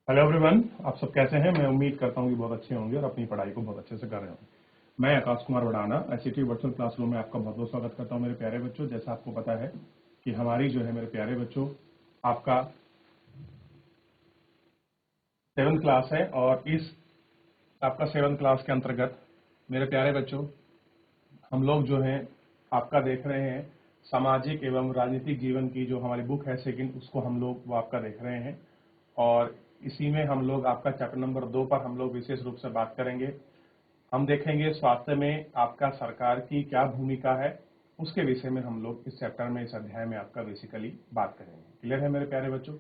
Hello everyone, आप सब कैसे हैं। मैं उम्मीद करता हूं कि बहुत अच्छे होंगे और अपनी पढ़ाई को बहुत अच्छे से कर रहे होंगे। मैं Akash Kumar वडाना ICT virtual classroom में आपका बहुत बहुत स्वागत करता हूं मेरे प्यारे बच्चों। जैसा आपको पता है कि हमारी जो है मेरे प्यारे बच्चों आपका 7th क्लास है और इस आपका 7th क्लास के अंतर्गत मेरे प्यारे बच्चों हम लोग जो है आपका देख रहे हैं सामाजिक एवं राजनीतिक जीवन की जो हमारी बुक है सेकंड, उसको हम लोग वो आपका देख रहे हैं और इसी में हम लोग आपका चैप्टर नंबर 2 पर हम लोग विशेष रूप से बात करेंगे। हम देखेंगे स्वास्थ्य में आपका सरकार की क्या भूमिका है, उसके विषय में हम लोग इस चैप्टर में, इस अध्याय में आपका बेसिकली बात करेंगे। क्लियर है मेरे प्यारे बच्चों?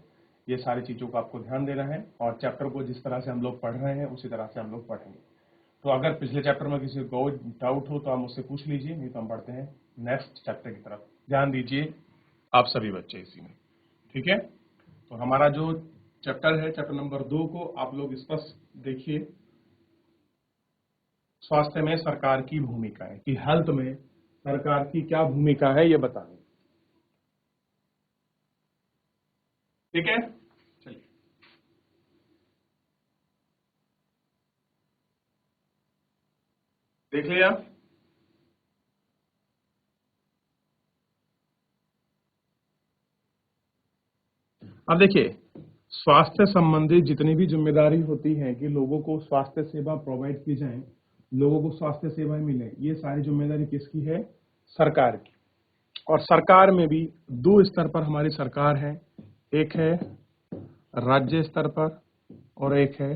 ये सारी चीजों को आपको ध्यान देना है और चैप्टर को जिस तरह से हम लोग पढ़ रहे हैं उसी तरह से हम लोग पढ़ेंगे। तो अगर पिछले चैप्टर में किसी को डाउट हो तो आप मुझसे पूछ लीजिए, नहीं तो हम बढ़ते हैं नेक्स्ट चैप्टर की तरफ। ध्यान दीजिए आप सभी बच्चे इसी में, ठीक है। तो हमारा जो चैप्टर है चैप्टर नंबर 2 को आप लोग स्पष्ट देखिए। स्वास्थ्य में सरकार की भूमिका है कि हेल्थ में सरकार की क्या भूमिका है ये बताएं, ठीक है। चलिए देख लिया। अब देखिए, स्वास्थ्य संबंधी जितनी भी जिम्मेदारी होती है कि लोगों को स्वास्थ्य सेवा प्रोवाइड की जाए, लोगों को स्वास्थ्य सेवाएं मिले, ये सारी जिम्मेदारी किसकी है? सरकार की। और सरकार में भी दो स्तर पर हमारी सरकार है, एक है राज्य स्तर पर और एक है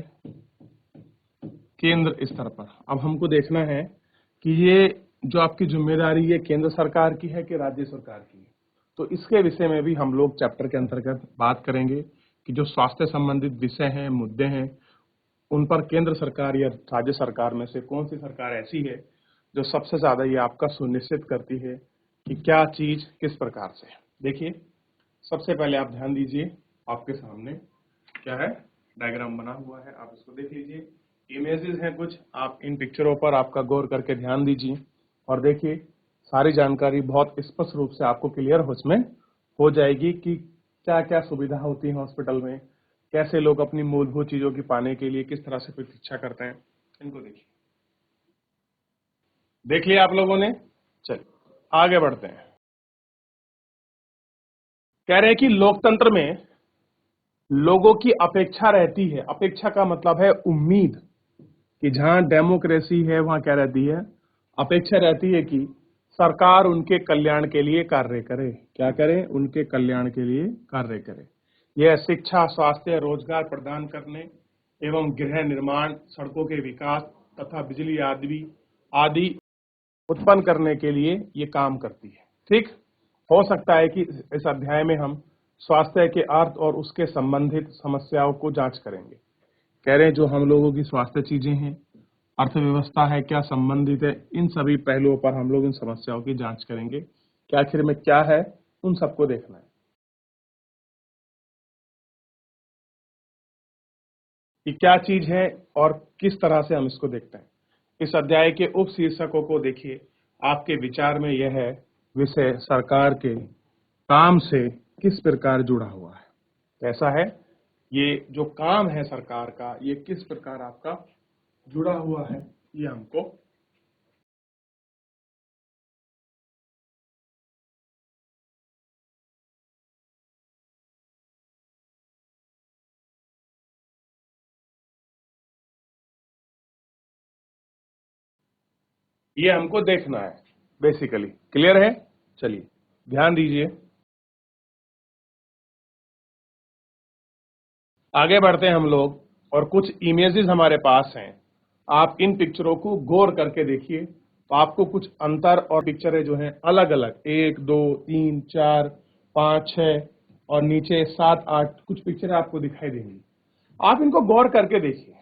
केंद्र स्तर पर। अब हमको देखना है कि ये जो आपकी जिम्मेदारी ये केंद्र सरकार की है कि राज्य सरकार की है। तो इसके विषय में भी हम लोग चैप्टर के अंतर्गत बात करेंगे कि जो स्वास्थ्य संबंधित विषय हैं, मुद्दे हैं, उन पर केंद्र सरकार या राज्य सरकार में से कौन सी सरकार ऐसी है जो सबसे ज्यादा ये आपका सुनिश्चित करती है कि क्या चीज किस प्रकार से है। देखिए, सबसे पहले आप ध्यान दीजिए, आपके सामने क्या है, डायग्राम बना हुआ है, आप इसको देख लीजिए। इमेजेस हैं कुछ, आप इन पिक्चरों पर आपका गौर करके ध्यान दीजिए और देखिए सारी जानकारी बहुत स्पष्ट रूप से आपको क्लियर उसमें हो जाएगी कि क्या क्या सुविधा होती है हॉस्पिटल में, कैसे लोग अपनी मूलभूत चीजों की पाने के लिए किस तरह से प्रतीक्षा करते हैं। इनको देखिए, देख लिया आप लोगों ने। चलिए आगे बढ़ते हैं। कह रहे हैं कि लोकतंत्र में लोगों की अपेक्षा रहती है, अपेक्षा का मतलब है उम्मीद, कि जहां डेमोक्रेसी है वहां क्या रहती है, अपेक्षा रहती है कि सरकार उनके कल्याण के लिए कार्य करे। क्या करे? उनके कल्याण के लिए कार्य करे। यह शिक्षा, स्वास्थ्य, रोजगार प्रदान करने एवं गृह निर्माण, सड़कों के विकास तथा बिजली आदि आदि उत्पन्न करने के लिए ये काम करती है। ठीक, हो सकता है कि इस अध्याय में हम स्वास्थ्य के अर्थ और उसके संबंधित समस्याओं को जांच करेंगे। कह रहे हैं जो हम लोगों की स्वास्थ्य चीजें हैं, अर्थव्यवस्था है, क्या संबंधित है, इन सभी पहलुओं पर हम लोग इन समस्याओं की जांच करेंगे कि आखिर में क्या है, उन सबको देखना है कि क्या चीज है और किस तरह से हम इसको देखते हैं। इस अध्याय के उप शीर्षकों को देखिए, आपके विचार में यह है विषय सरकार के काम से किस प्रकार जुड़ा हुआ है। कैसा है ये जो काम है सरकार का, ये किस प्रकार आपका जुड़ा हुआ है, ये हमको देखना है बेसिकली। क्लियर है? चलिए ध्यान दीजिए, आगे बढ़ते हैं हम लोग और कुछ इमेजेस हमारे पास हैं। आप इन पिक्चरों को गौर करके देखिए तो आपको कुछ अंतर और पिक्चरें जो हैं अलग अलग 1 2 3 4 5 6 और नीचे 7 8 कुछ पिक्चरें आपको दिखाई देंगी। आप इनको गौर करके देखिए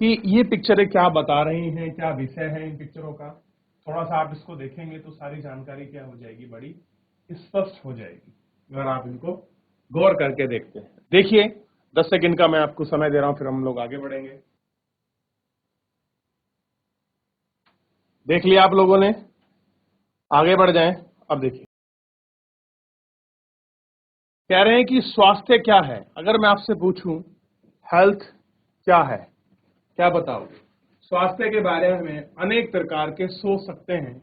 कि ये पिक्चरें क्या बता रही हैं, क्या विषय है इन पिक्चरों का। थोड़ा सा आप इसको देखेंगे तो सारी जानकारी क्या हो जाएगी, बड़ी स्पष्ट हो जाएगी अगर आप इनको गौर करके देखते हैं। देखिए 10 सेकंड का मैं आपको समय दे रहा हूं, फिर हम लोग आगे बढ़ेंगे। देख लिया आप लोगों ने? आगे बढ़ जाएं। अब देखिए, कह रहे हैं कि स्वास्थ्य क्या है। अगर मैं आपसे पूछूं हेल्थ क्या है, क्या बताओगे? स्वास्थ्य के बारे में अनेक प्रकार के सोच सकते हैं।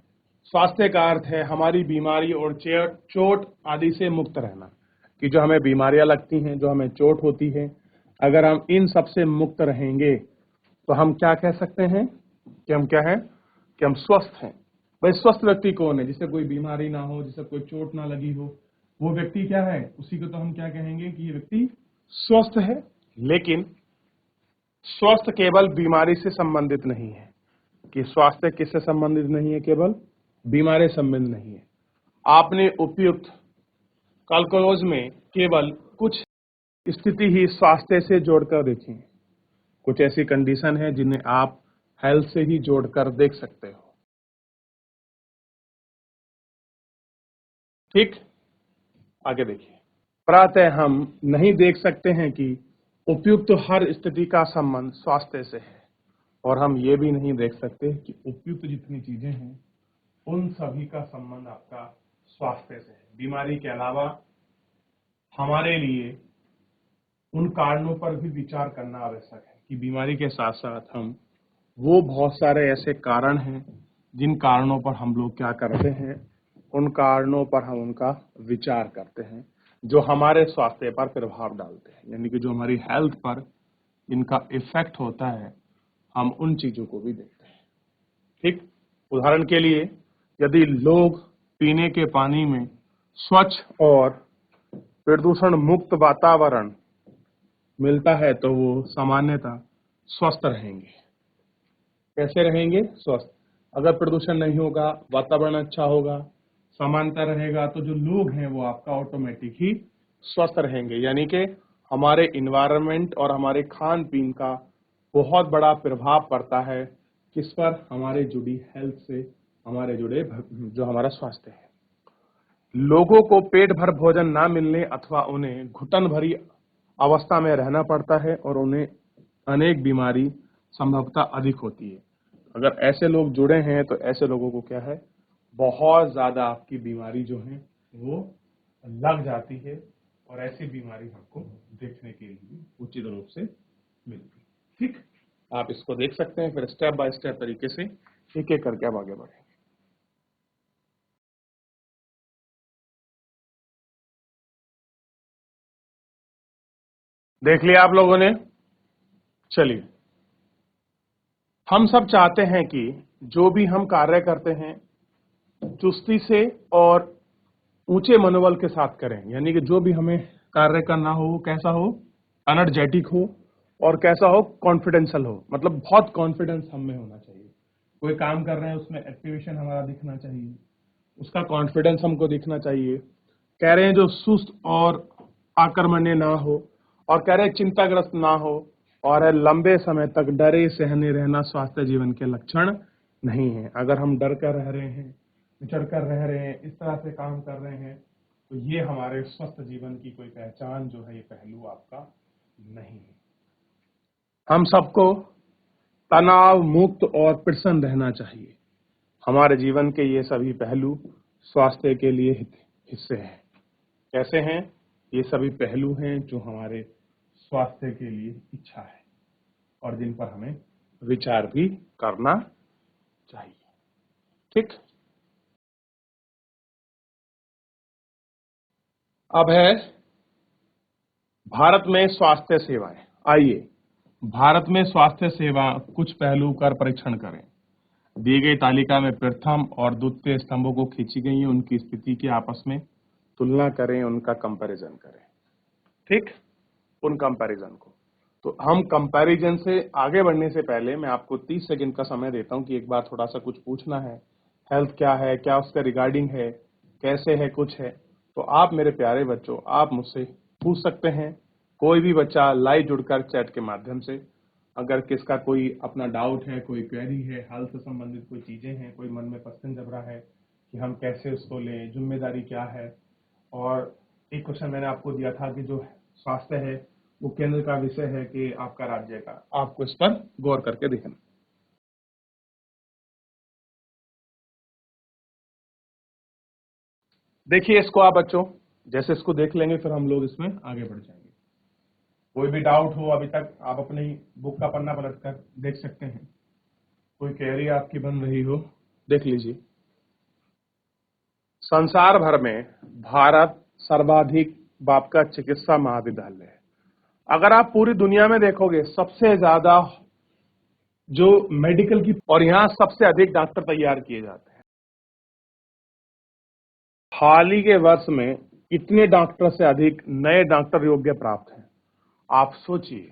स्वास्थ्य का अर्थ है हमारी बीमारी और चोट आदि से मुक्त रहना, कि जो हमें बीमारियां लगती हैं, जो हमें चोट होती है, अगर हम इन सब से मुक्त रहेंगे तो हम क्या कह सकते हैं कि हम क्या हैं, कि हम स्वस्थ हैं। भाई स्वस्थ व्यक्ति कौन है? जिसे कोई बीमारी ना हो, जिसे कोई चोट ना लगी हो, वो व्यक्ति क्या है? उसी को तो हम क्या कहेंगे कि ये व्यक्ति स्वस्थ है। लेकिन स्वास्थ्य केवल बीमारी से संबंधित नहीं है, कि स्वास्थ्य किससे संबंधित नहीं है, केवल बीमारी संबंधित नहीं है। आपने उपयुक्त कैलकुलस में केवल कुछ स्थिति ही स्वास्थ्य से जोड़कर देखी है। कुछ ऐसी कंडीशन है जिन्हें आप हेल्थ से ही जोड़कर देख सकते हो। ठीक, आगे देखिए। प्रातः हम नहीं देख सकते हैं कि उपयुक्त हर स्थिति का संबंध स्वास्थ्य से है, और हम ये भी नहीं देख सकते कि उपयुक्त जितनी चीजें हैं उन सभी का संबंध आपका स्वास्थ्य से है। बीमारी के अलावा हमारे लिए उन कारणों पर भी विचार करना आवश्यक है, कि बीमारी के साथ साथ हम वो बहुत सारे ऐसे कारण हैं जिन कारणों पर हम लोग क्या करते हैं, उन कारणों पर हम उनका विचार करते हैं जो हमारे स्वास्थ्य पर प्रभाव डालते हैं, यानी कि जो हमारी हेल्थ पर इनका इफेक्ट होता है, हम उन चीजों को भी देखते हैं। ठीक, उदाहरण के लिए यदि लोग पीने के पानी में स्वच्छ और प्रदूषण मुक्त वातावरण मिलता है तो वो सामान्यतः स्वस्थ रहेंगे। कैसे रहेंगे? स्वस्थ। अगर प्रदूषण नहीं होगा, वातावरण अच्छा होगा, समानता रहेगा, तो जो लोग हैं वो आपका ऑटोमेटिक ही स्वस्थ रहेंगे। यानी कि हमारे इन्वायरमेंट और हमारे खान पीन का बहुत बड़ा प्रभाव पड़ता है किस पर? हमारे जुड़ी हेल्थ से, हमारे जुड़े जो हमारा स्वास्थ्य है। लोगों को पेट भर भोजन ना मिलने अथवा उन्हें घुटन भरी अवस्था में रहना पड़ता है और उन्हें अनेक बीमारी संभवतः अधिक होती है। अगर ऐसे लोग जुड़े हैं तो ऐसे लोगों को क्या है, बहुत ज्यादा आपकी बीमारी जो है वो लग जाती है, और ऐसी बीमारी हमको देखने के लिए उचित रूप से मिलती है। ठीक, आप इसको देख सकते हैं, फिर स्टेप बाय स्टेप तरीके से एक एक करके आप आगे बढ़ेंगे। देख लिया आप लोगों ने? चलिए, हम सब चाहते हैं कि जो भी हम कार्य करते हैं चुस्ती से और ऊंचे मनोबल के साथ करें, यानी कि जो भी हमें कार्य करना हो वो कैसा हो, एनर्जेटिक हो, और कैसा हो, कॉन्फिडेंशियल हो। मतलब बहुत कॉन्फिडेंस हम में होना चाहिए। कोई काम कर रहे हैं उसमें एक्टिवेशन हमारा दिखना चाहिए, उसका कॉन्फिडेंस हमको दिखना चाहिए। कह रहे हैं जो सुस्त और आक्रमण्य ना हो, और कह रहे हैं चिंताग्रस्त ना हो, और है लंबे समय तक डरे सहने रहना स्वास्थ्य जीवन के लक्षण नहीं है। अगर हम डर कर रह रहे हैं, विचर कर रह रहे हैं, इस तरह से काम कर रहे हैं, तो ये हमारे स्वस्थ जीवन की कोई पहचान जो है, ये पहलू आपका नहीं है। हम सबको तनाव मुक्त और प्रसन्न रहना चाहिए। हमारे जीवन के ये सभी पहलू स्वास्थ्य के लिए हिस्से हैं। कैसे हैं? ये सभी पहलू हैं जो हमारे स्वास्थ्य के लिए इच्छा है और जिन पर हमें विचार भी करना चाहिए। ठीक, अब है भारत में स्वास्थ्य सेवाएं। आइए भारत में स्वास्थ्य सेवा कुछ पहलू कर परीक्षण करें। दी गई तालिका में प्रथम और द्वितीय स्तंभों को खींची गई है, उनकी स्थिति की आपस में तुलना करें, उनका कंपैरिजन करें। ठीक, उन कंपैरिजन को। तो हम कंपैरिजन से आगे बढ़ने से पहले मैं आपको 30 सेकंड का समय देता हूं कि एक बार थोड़ा सा कुछ पूछना है। हेल्थ क्या है, क्या उसका रिगार्डिंग है, कैसे है, कुछ है, तो आप मेरे प्यारे बच्चों आप मुझसे पूछ सकते हैं। कोई भी बच्चा लाइव जुड़कर चैट के माध्यम से, अगर किसका कोई अपना डाउट है, कोई क्वेरी है, हेल्थ से संबंधित कोई चीजें हैं, कोई मन में क्वेश्चन जब रहा है कि हम कैसे उसको लें, जिम्मेदारी क्या है। और एक क्वेश्चन मैंने आपको दिया था कि जो स्वास्थ्य है वो केंद्र का विषय है कि आपका राज्य का, आपको इस पर गौर करके देखना। देखिए इसको आप बच्चों, जैसे इसको देख लेंगे फिर हम लोग इसमें आगे बढ़ जाएंगे। कोई भी डाउट हो अभी तक आप अपनी बुक का पन्ना पलट कर देख सकते हैं। कोई क्वेरी आपकी बन रही हो देख लीजिए। संसार भर में भारत सर्वाधिक बाप का चिकित्सा महाविद्यालय है। अगर आप पूरी दुनिया में देखोगे सबसे ज्यादा जो मेडिकल की, और यहां सबसे अधिक डॉक्टर तैयार किए जाते हैं। हाल ही के वर्ष में इतने डॉक्टर से अधिक नए डॉक्टर योग्य प्राप्त हैं। आप सोचिए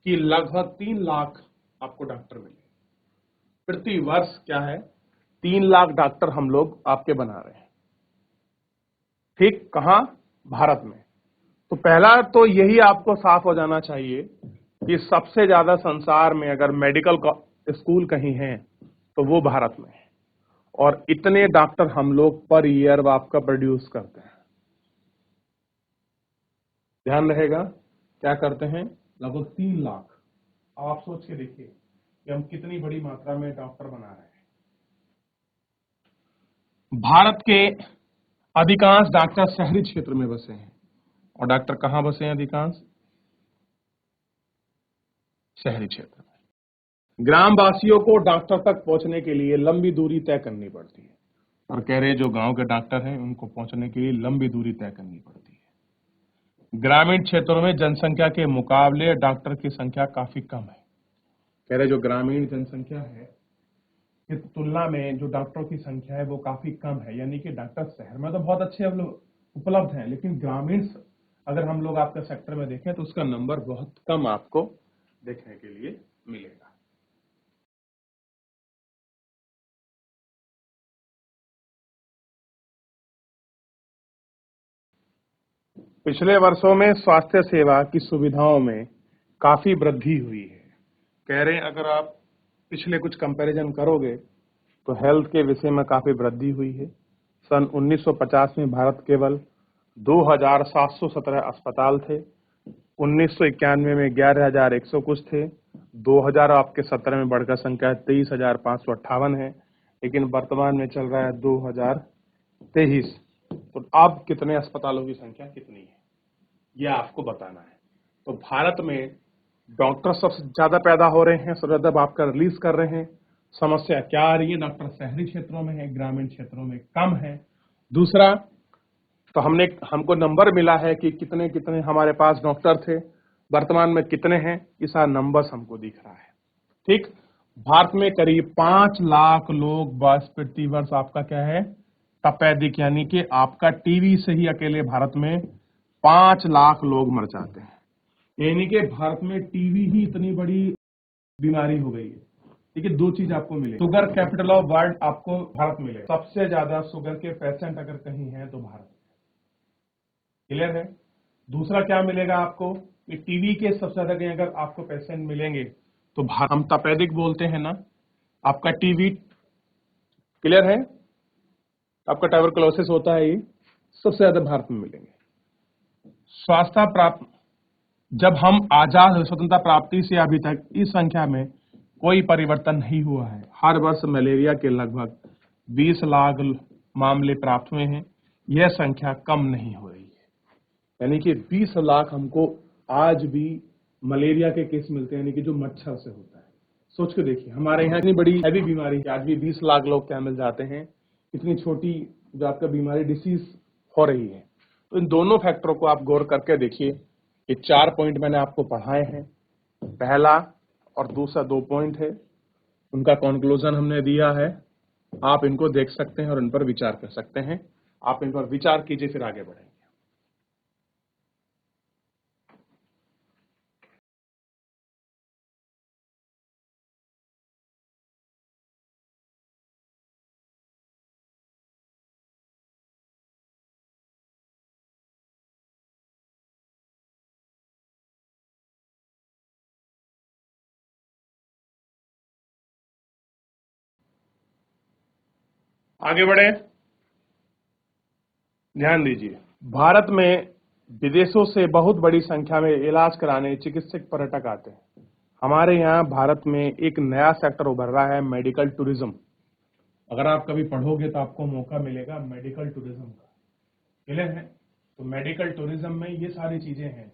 कि लगभग 3 लाख आपको डॉक्टर मिले प्रति वर्ष। क्या है, 3 लाख डॉक्टर हम लोग आपके बना रहे हैं। ठीक कहां? भारत में। तो पहला तो यही आपको साफ हो जाना चाहिए कि सबसे ज्यादा संसार में अगर मेडिकल स्कूल कहीं है तो वो भारत में है, और इतने डॉक्टर हम लोग पर ईयर आपका प्रोड्यूस करते हैं। ध्यान रहेगा, क्या करते हैं? लगभग 3 लाख। अब आप सोच के देखिए कि हम कितनी बड़ी मात्रा में डॉक्टर बना रहे हैं। भारत के अधिकांश डॉक्टर शहरी क्षेत्र में बसे हैं, और डॉक्टर कहां बसे हैं? अधिकांश शहरी क्षेत्र में। ग्रामवासियों को डॉक्टर तक पहुंचने के लिए लंबी दूरी तय करनी पड़ती है, और कह रहे जो गांव के डॉक्टर हैं उनको पहुंचने के लिए लंबी दूरी तय करनी पड़ती है। ग्रामीण क्षेत्रों में जनसंख्या के मुकाबले डॉक्टर की संख्या काफी कम है। कह रहे जो ग्रामीण जनसंख्या है की तुलना में जो डॉक्टरों की संख्या है वो काफी कम है। यानी कि डॉक्टर शहर में तो बहुत अच्छे उपलब्ध हैं, लेकिन ग्रामीण अगर हम लोग आपके सेक्टर में देखें तो उसका नंबर बहुत कम आपको देखने के लिए मिलेगा। पिछले वर्षों में स्वास्थ्य सेवा की सुविधाओं में काफी वृद्धि हुई है। कह रहे हैं अगर आप पिछले कुछ कंपैरिजन करोगे तो हेल्थ के विषय में काफी वृद्धि हुई है। सन 1950 में भारत केवल 2717 अस्पताल थे। 1991 में 11,100 कुछ थे। 2017 में बढ़कर संख्या 23,558 है, लेकिन वर्तमान में चल रहा है 2023। तो अब कितने अस्पतालों की संख्या कितनी है ये आपको बताना है। तो भारत में डॉक्टर सबसे ज्यादा पैदा हो रहे हैं, सबसे ज्यादा आपका रिलीज कर रहे हैं। समस्या क्या आ रही है? डॉक्टर शहरी क्षेत्रों में है, ग्रामीण क्षेत्रों में कम है। दूसरा, तो हमको नंबर मिला है कि कितने कितने हमारे पास डॉक्टर थे, वर्तमान में कितने हैं, ये सारा नंबर्स हमको दिख रहा है। ठीक, भारत में करीब 5 लाख लोग बस प्रति वर्ष आपका क्या है, तपेदिक यानी कि आपका टीबी से ही अकेले भारत में 5 लाख लोग मर जाते हैं। यानी कि भारत में टीबी ही इतनी बड़ी बीमारी हो गई है। ठीक है, 2 चीज आपको मिले। शुगर कैपिटल ऑफ वर्ल्ड आपको भारत मिले। सबसे ज्यादा शुगर के पेशेंट अगर कहीं हैं तो भारत। क्लियर है? दूसरा क्या मिलेगा आपको कि टीबी के सबसे ज्यादा कहीं अगर आपको पेशेंट मिलेंगे तो हम तपेदिक बोलते हैं ना, आपका टीबी। क्लियर है? आपका ट्यूबरकुलोसिस होता है, ये सबसे ज्यादा भारत में मिलेंगे। स्वास्थ्य प्राप्त, जब हम आजाद हुए स्वतंत्रता प्राप्ति से अभी तक इस संख्या में कोई परिवर्तन नहीं हुआ है। हर वर्ष मलेरिया के लगभग 20 लाख मामले प्राप्त हुए हैं। यह संख्या कम नहीं हो रही है। यानी कि 20 लाख हमको आज भी मलेरिया के केस मिलते हैं, यानी कि जो मच्छर से होता है। सोच के देखिए, हमारे यहाँ इतनी बड़ी हैवी बीमारी आज भी 20 लाख लोग क्या मिल जाते हैं। इतनी छोटी जो आपका बीमारी डिसीज हो रही है। तो इन दोनों फैक्टरों को आप गौर करके देखिए। ये 4 पॉइंट मैंने आपको पढ़ाए हैं। पहला और दूसरा 2 पॉइंट है, उनका कंक्लूजन हमने दिया है। आप इनको देख सकते हैं और इन पर विचार कर सकते हैं। आप इन पर विचार कीजिए, फिर आगे बढ़ेंगे। आगे बढ़े, ध्यान दीजिए। भारत में विदेशों से बहुत बड़ी संख्या में इलाज कराने चिकित्सक पर्यटक आते हैं। हमारे यहाँ भारत में एक नया सेक्टर उभर रहा है, मेडिकल टूरिज्म। अगर आप कभी पढ़ोगे तो आपको मौका मिलेगा मेडिकल टूरिज्म का। क्लियर है? तो मेडिकल टूरिज्म में ये सारी चीजें हैं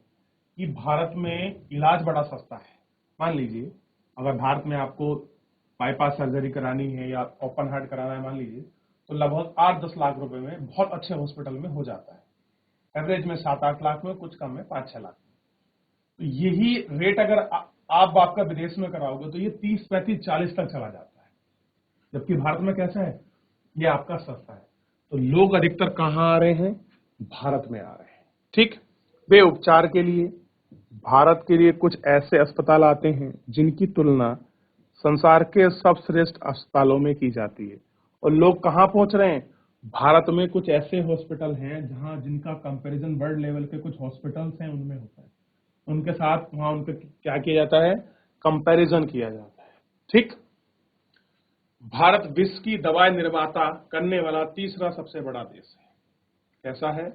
कि भारत में इलाज बड़ा सस्ता है। मान लीजिए अगर भारत में आपको बाईपास सर्जरी करानी है या ओपन हार्ट कराना है मान लीजिए, तो लगभग 8-10 लाख रुपए में बहुत अच्छे हॉस्पिटल में हो जाता है। एवरेज में 7-8 लाख में, कुछ कम में 5-6 लाख में। तो यही रेट अगर आप आपका विदेश में कराओगे तो ये 30-35-40 तक चला जाता है, जबकि भारत में कैसा है, ये आपका सस्ता है। तो लोग अधिकतर कहाँ आ रहे हैं, भारत में आ रहे हैं। ठीक, वे उपचार के लिए भारत के लिए कुछ ऐसे अस्पताल आते हैं जिनकी तुलना संसार के सबश्रेष्ठ अस्पतालों में की जाती है। और लोग कहाँ पहुंच रहे हैं, भारत में कुछ ऐसे हॉस्पिटल हैं जहां जिनका कंपैरिजन वर्ल्ड लेवल के कुछ हॉस्पिटल्स हैं उनमें होता है, उनके साथ वहां उनका क्या किया जाता है, कंपैरिजन किया जाता है। ठीक, भारत विश्व की दवाई निर्माता करने वाला तीसरा सबसे बड़ा देश है। कैसा है,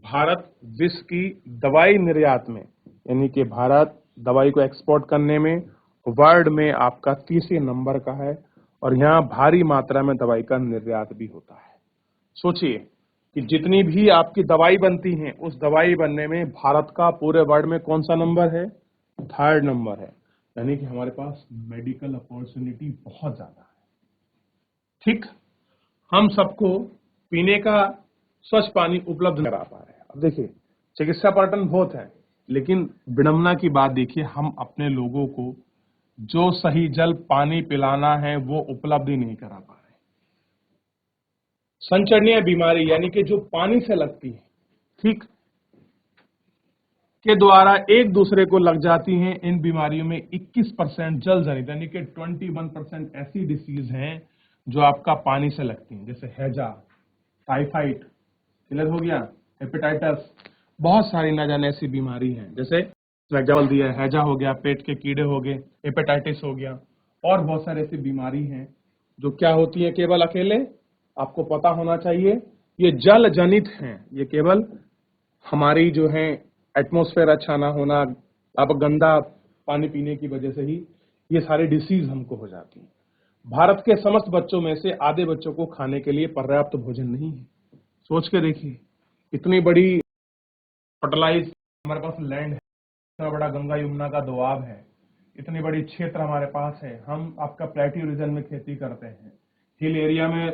भारत विश्व की दवाई निर्यात में, यानी कि भारत दवाई को एक्सपोर्ट करने में वर्ल्ड में आपका तीसरे नंबर का है, और यहाँ भारी मात्रा में दवाई का निर्यात भी होता है। सोचिए कि जितनी भी आपकी दवाई बनती है, उस दवाई बनने में भारत का पूरे वर्ल्ड में कौन सा नंबर है, 3rd नंबर है। यानी कि हमारे पास मेडिकल अपॉर्चुनिटी बहुत ज्यादा है। ठीक, हम सबको पीने का स्वच्छ पानी उपलब्ध करा पा रहे हैं। अब देखिए चिकित्सा पर्यटन बहुत है, लेकिन विडंबना की बात देखिए, हम अपने लोगों को जो सही जल पानी पिलाना है वो उपलब्ध ही नहीं करा पा रहे। संचरणीय बीमारी यानी कि जो पानी से लगती है, ठीक, के द्वारा एक दूसरे को लग जाती हैं। इन बीमारियों में 21% जल जनित यानी कि 21% ऐसी डिसीज हैं जो आपका पानी से लगती हैं, जैसे हैजा, टाइफाइड, क्लियर हो गया, हेपेटाइटिस, बहुत सारी ना जाने ऐसी बीमारी हैं। जैसे एग्जाम्पल दिया, हैजा हो गया, पेट के कीड़े हो गए, हेपेटाइटिस हो गया, और बहुत सारी ऐसी बीमारी हैं जो क्या होती है, केवल अकेले आपको पता होना चाहिए ये जल जनित हैं। ये केवल हमारी जो है एटमॉस्फेयर अच्छा ना होना, आप गंदा पानी पीने की वजह से ही ये सारी डिसीज हमको हो जाती है। भारत के समस्त बच्चों में से आधे बच्चों को खाने के लिए पर्याप्त भोजन नहीं है। सोच के देखिए, इतनी बड़ी फर्टिलाइज हमारे पास लैंड है, इतना बड़ा गंगा यमुना का दोआब है, इतनी बड़ी क्षेत्र हमारे पास है, हम आपका प्लेट्यू रीजन में खेती करते हैं, हिल एरिया में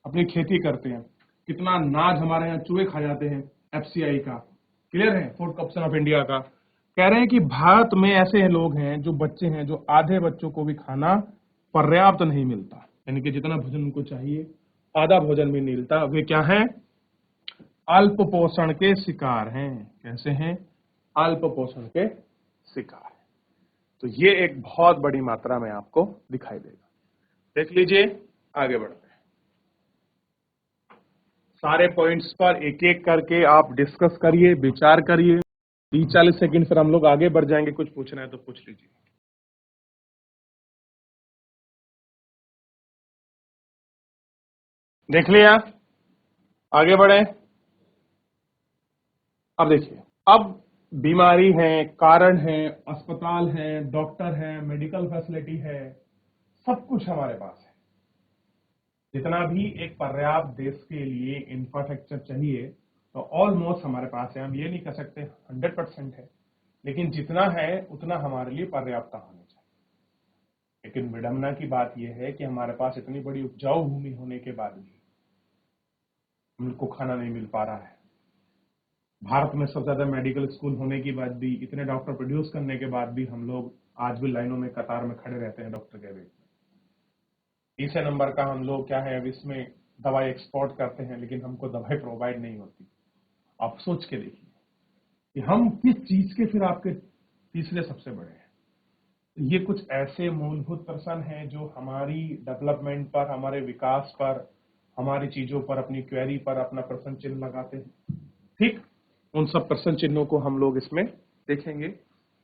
अपनी खेती करते हैं, कितना नाज हमारे यहाँ चूहे खा जाते हैं, एफसीआई का, क्लियर है, फूड कॉर्पोरेशन ऑफ इंडिया का। कह रहे हैं कि भारत में ऐसे लोग हैं जो बच्चे हैं जो आधे बच्चों को भी खाना पर्याप्त नहीं मिलता, यानी कि जितना भोजन उनको चाहिए आधा भोजन भी नहीं मिलता। वे क्या हैं, अल्प पोषण के शिकार हैं। कैसे हैं, अल्प पोषण के शिकार। तो ये एक बहुत बड़ी मात्रा में आपको दिखाई देगा। देख लीजिए, आगे बढ़ते हैं। सारे पॉइंट्स पर एक एक करके आप डिस्कस करिए, विचार करिए। 30-40 सेकंड फिर हम लोग आगे बढ़ जाएंगे। कुछ पूछना है तो पूछ लीजिए। देख लिया, आगे बढ़े। अब देखिए, अब बीमारी है, कारण है, अस्पताल है, डॉक्टर है, मेडिकल फैसिलिटी है, सब कुछ हमारे पास है। जितना भी एक पर्याप्त देश के लिए इंफ्रास्ट्रक्चर चाहिए तो ऑलमोस्ट हमारे पास है। हम ये नहीं कह सकते 100% है, लेकिन जितना है उतना हमारे लिए पर्याप्त होना चाहिए। लेकिन विडंबना की बात यह है कि हमारे पास इतनी बड़ी उपजाऊ भूमि होने के बाद भी हमको खाना नहीं मिल पा रहा है। भारत में सबसे ज्यादा मेडिकल स्कूल होने के बाद भी, इतने डॉक्टर प्रोड्यूस करने के बाद भी हम लोग आज भी लाइनों में कतार में खड़े रहते हैं डॉक्टर के वेट में। तीसरे नंबर का हम लोग क्या है, अब इसमें दवाई एक्सपोर्ट करते हैं, लेकिन हमको दवाई प्रोवाइड नहीं होती। आप सोच के देखिए कि हम किस चीज के फिर आपके तीसरे सबसे बड़े हैं। ये कुछ ऐसे मूलभूत प्रश्न हैं जो हमारी डेवलपमेंट पर, हमारे विकास पर, हमारी चीजों पर, अपनी क्वेरी पर अपना प्रश्न चिन्ह लगाते हैं। ठीक, उन सब प्रश्न चिन्हों को हम लोग इसमें देखेंगे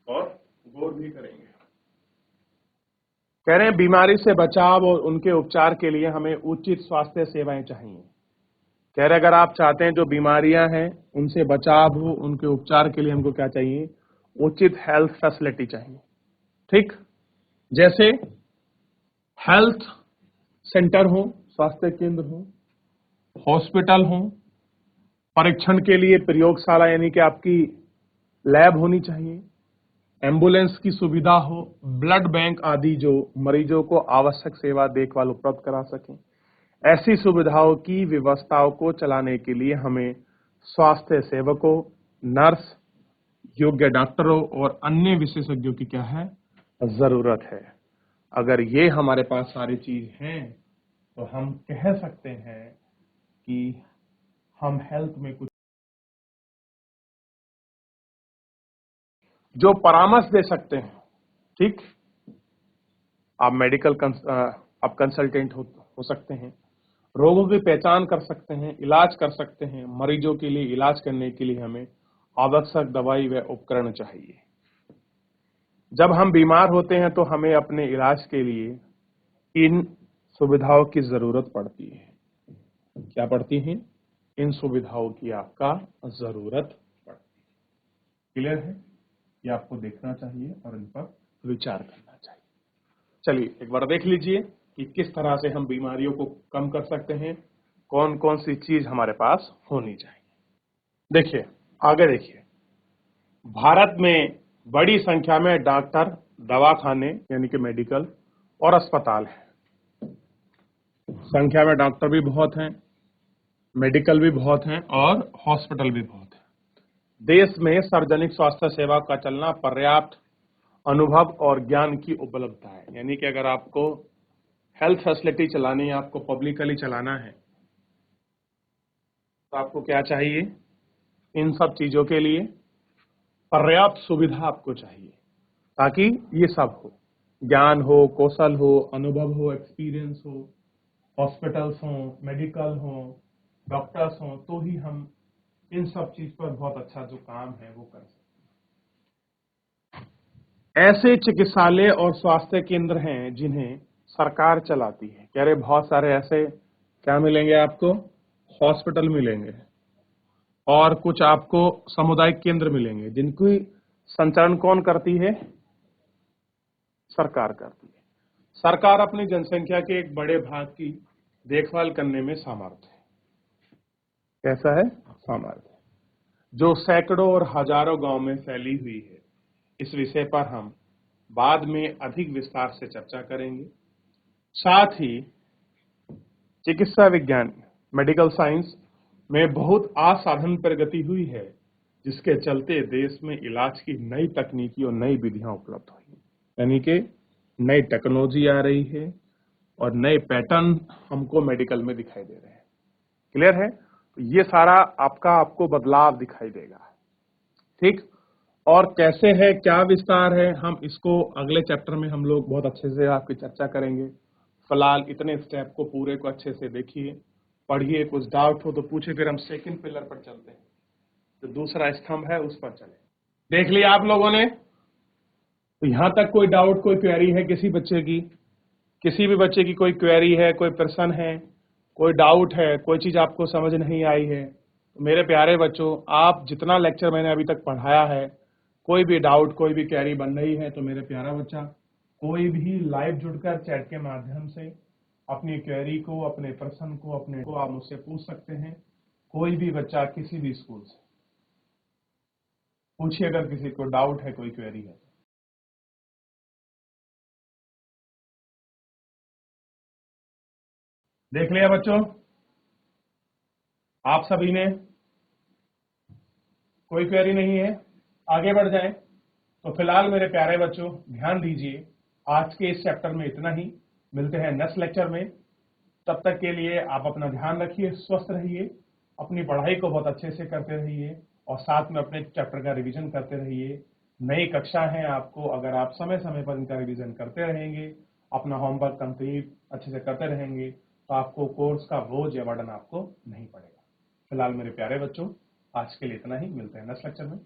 और गौर भी करेंगे। कह रहे हैं बीमारी से बचाव और उनके उपचार के लिए हमें उचित स्वास्थ्य सेवाएं चाहिए। कह रहे अगर आप चाहते हैं जो बीमारियां हैं उनसे बचाव हो, उनके उपचार के लिए हमको क्या चाहिए, उचित हेल्थ फैसिलिटी चाहिए। ठीक, जैसे हेल्थ सेंटर हो, स्वास्थ्य केंद्र हो, हॉस्पिटल हो, परीक्षण के लिए प्रयोगशाला यानी कि आपकी लैब होनी चाहिए, एम्बुलेंस की सुविधा हो, ब्लड बैंक आदि जो मरीजों को आवश्यक सेवा देखभाल उपलब्ध करा सकें। ऐसी सुविधाओं की व्यवस्थाओं को चलाने के लिए हमें स्वास्थ्य सेवकों, नर्स, योग्य डॉक्टरों और अन्य विशेषज्ञों की क्या है, जरूरत है। अगर ये हमारे पास सारी चीज हैं तो हम कह सकते हैं कि हम हेल्थ में कुछ जो परामर्श दे सकते हैं। ठीक, आप आप कंसल्टेंट हो सकते हैं, रोगों की पहचान कर सकते हैं, इलाज कर सकते हैं। मरीजों के लिए इलाज करने के लिए हमें आवश्यक दवाई व उपकरण चाहिए। जब हम बीमार होते हैं तो हमें अपने इलाज के लिए इन सुविधाओं की जरूरत पड़ती है। क्या पड़ती है? इन सुविधाओं की आपका जरूरत पड़ती है। क्लियर है? ये आपको देखना चाहिए और इन पर विचार करना चाहिए। चलिए एक बार देख लीजिए कि किस तरह से हम बीमारियों को कम कर सकते हैं, कौन कौन सी चीज हमारे पास होनी चाहिए। देखिए, आगे देखिए, भारत में बड़ी संख्या में डॉक्टर, दवाखाने यानी कि मेडिकल और अस्पताल हैं। संख्या में डॉक्टर भी बहुत हैं, मेडिकल भी बहुत हैं और हॉस्पिटल भी बहुत हैं। देश में सार्वजनिक स्वास्थ्य सेवा का चलना पर्याप्त अनुभव और ज्ञान की उपलब्धता है। यानी कि अगर आपको हेल्थ फैसिलिटी चलानी है, आपको पब्लिकली चलाना है, तो आपको क्या चाहिए? इन सब चीजों के लिए पर्याप्त सुविधा आपको चाहिए, ताकि ये सब हो, ज्ञान हो, कौशल हो, अनुभव हो, एक्सपीरियंस हो, हॉस्पिटल्स हो, मेडिकल हो, डॉक्टर्स हो, तो ही हम इन सब चीज पर बहुत अच्छा जो काम है वो कर सकते। ऐसे चिकित्सालय और स्वास्थ्य केंद्र हैं जिन्हें सरकार चलाती है। कह रहे बहुत सारे ऐसे क्या मिलेंगे आपको? हॉस्पिटल मिलेंगे और कुछ आपको सामुदायिक केंद्र मिलेंगे, जिनकी संचालन कौन करती है? सरकार करती है। सरकार अपनी जनसंख्या के एक बड़े भाग की देखभाल करने में समर्थ है। कैसा है? समर्थ है, जो सैकड़ों और हजारों गांव में फैली हुई है। इस विषय पर हम बाद में अधिक विस्तार से चर्चा करेंगे। साथ ही चिकित्सा विज्ञान, मेडिकल साइंस में बहुत असाधारण प्रगति हुई है, जिसके चलते देश में इलाज की नई तकनीकी और नई विधियां उपलब्ध हुई। यानी कि नई टेक्नोलॉजी आ रही है और नए पैटर्न हमको मेडिकल में दिखाई दे रहे हैं। क्लियर है? तो ये सारा आपको बदलाव दिखाई देगा। ठीक, और कैसे है, क्या विस्तार है, हम इसको अगले चैप्टर में हम लोग बहुत अच्छे से आपकी चर्चा करेंगे। फिलहाल इतने स्टेप को पूरे को अच्छे से देखिए, पढ़िए, कुछ डाउट हो तो पूछे, फिर हम सेकंड पिलर पर चलते हैं, जो दूसरा स्तंभ है उस पर चले। देख लिया आप लोगों ने? तो यहां तक कोई डाउट, कोई क्वेरी है किसी बच्चे की? किसी भी बच्चे की कोई क्वेरी है, कोई प्रश्न है, कोई डाउट है, कोई चीज आपको समझ नहीं आई है, तो मेरे प्यारे बच्चों, आप जितना लेक्चर मैंने अभी तक पढ़ाया है, कोई भी डाउट, कोई भी क्वेरी बन रही है, तो मेरे प्यारा बच्चा कोई भी लाइव जुड़कर चैट के माध्यम से अपनी क्वेरी को, अपने प्रश्न को, अपने को आप मुझसे पूछ सकते हैं। कोई भी बच्चा किसी भी स्कूल से पूछिए, अगर किसी को डाउट है, कोई क्वेरी है। देख लिया बच्चों आप सभी ने? कोई क्वेरी नहीं है? आगे बढ़ जाएं। तो फिलहाल मेरे प्यारे बच्चों ध्यान दीजिए, आज के इस चैप्टर में इतना ही। मिलते हैं नेक्स्ट लेक्चर में। तब तक के लिए आप अपना ध्यान रखिए, स्वस्थ रहिए, अपनी पढ़ाई को बहुत अच्छे से करते रहिए और साथ में अपने चैप्टर का रिवीजन करते रहिए। नई कक्षा है आपको, अगर आप समय समय पर इनका रिवीजन करते रहेंगे, अपना होमवर्क कंप्लीट अच्छे से करते रहेंगे, तो आपको कोर्स का बोझ या बर्डन आपको नहीं पड़ेगा। फिलहाल मेरे प्यारे बच्चों आज के लिए इतना ही। मिलते हैं नेक्स्ट लेक्चर में।